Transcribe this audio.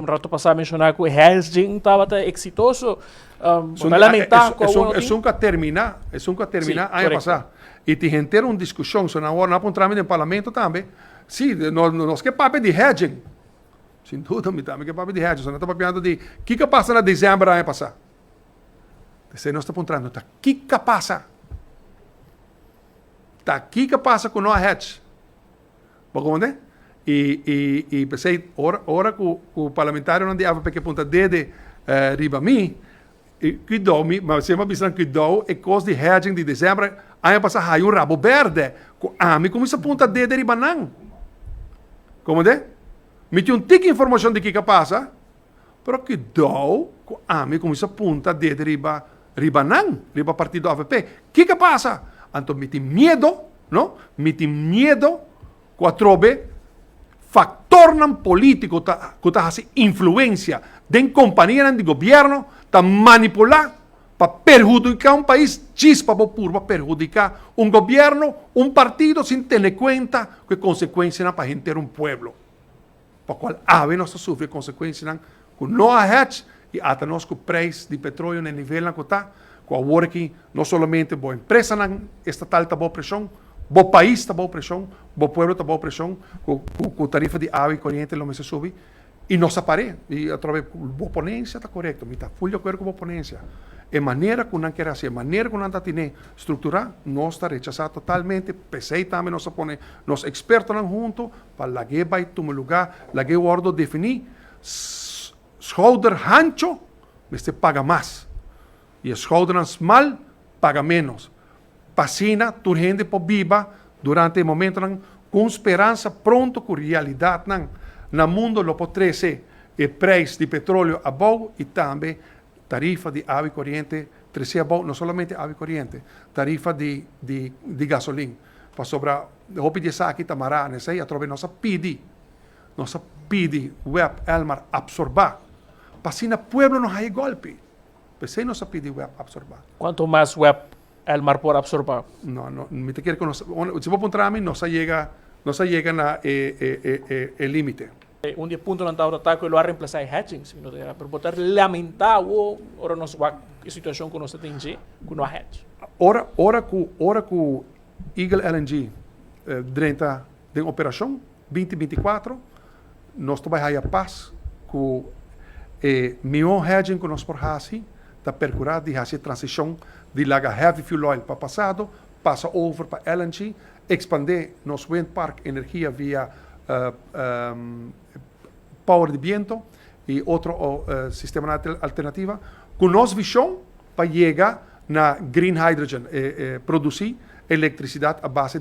Un rato pasado mencionaba que o hedging estava exitoso. Lamentar es un que termina año pasado. Y te gente una discusión, so ahora no entramos en el parlamento también. Sí, nos que papo de hedging. Sin duda, me também que papo de hedging. So, nós estamos falando de que passa na dezembro ano passado. Você não está apontando, tá? Que passa? Tá? Que passa com nós hedge? Bom, e pensei, ora que o parlamentário não dava porque ponta dede riba mim, cuidou me, mas se uma visão cuidou é coisa de hedging de dezembro, ano passado aí um rabo verde, a mim como isso ponta dede riba não. Como de? Me tinha tic informação de que passa, pero cuidou a mim como isso ponta dede riba não, riba partido AVP. Que passa? Então me tem medo, não? Me tem medo quatrobe factor político que está haciendo influencia de compañía de gobierno, está manipular para perjudicar un país, chispa para perjudicar un gobierno, un partido sin tener cuenta que consecuencias para gente un pueblo. Para cual ave no sufre consecuencias con no hedge y hasta nos con precio de petróleo en el nivel en que está, con ahora que no solamente boa empresa estatal está boa presión, bo país está boa pressão, bo pueblo está boa pressão, com tarifa de água e corrente não se sube, e não se apare, e através da boa ponência está correto, me está full de acordo com a boa ponência. É maneira que não quer fazer, maneira que não está tendo estruturar, não está rechazado totalmente, pensei também, nós põe, nós expertos não juntos, para que vai tomar lugar, lá que o ordo definir, shoulder ancho, você paga mais, e shoulder small, paga menos. Pasina, tu gente por viva durante o momento com esperança pronto com realidade no mundo lo pode ser o preço de petróleo a bom e também tarifa de água e corrente a bom, não somente água e corrente, tarifa de gasolina para sobrar o de aqui tamará nessa aí através nossa pede web Elmar absorber pasina pueblo não há golpe pensei nossa pede web absorber quanto mais web Elmar por absorber. No, me te quiere conocer. Si vos pones a mí, no se llega a el límite. Un día punto no está que lo ha reemplazado el hedging, sino de por botar lamentar o ahora nos va a situación que nos tem que no hedge. Ora que Eagle LNG durante de operação 2024 nós vai a paz com meu hedging que nós por assim está percurado de fazer transição de laga heavy fuel oil para passado, passa over para LNG, expandir nosso wind park energia via power de viento e outro sistema alternativa, com nossa visão para chegar na green hydrogen, produzir eletricidade a base